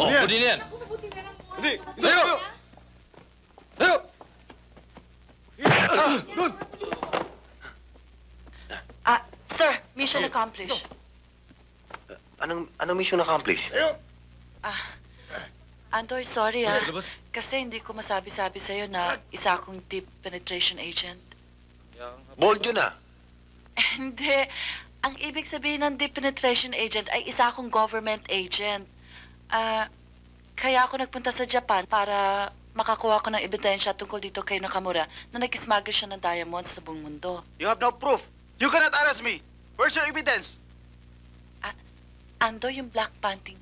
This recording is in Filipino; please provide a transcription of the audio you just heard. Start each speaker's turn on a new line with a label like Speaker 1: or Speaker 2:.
Speaker 1: Oh, kunin yan.
Speaker 2: Hindi! Tayo! Tayo! Doon!
Speaker 3: Sir, mission accomplished.
Speaker 4: Anong mission accomplished?
Speaker 2: Tayo!
Speaker 3: Andoy, sorry
Speaker 1: Labas.
Speaker 3: Kasi hindi ko masabi-sabi sa'yo na isa akong deep penetration agent.
Speaker 4: Bold yun ah.
Speaker 3: Hindi. Ang ibig sabihin ng deep penetration agent ay isa akong government agent. Kaya ako nagpunta sa Japan para makakuha ko ng ebidensya tungkol dito kay Nakamura na nag-smuggle siya ng diamonds sa buong mundo.
Speaker 5: You have no proof. You cannot arrest me. Where's your evidence?
Speaker 3: Ando yung black panting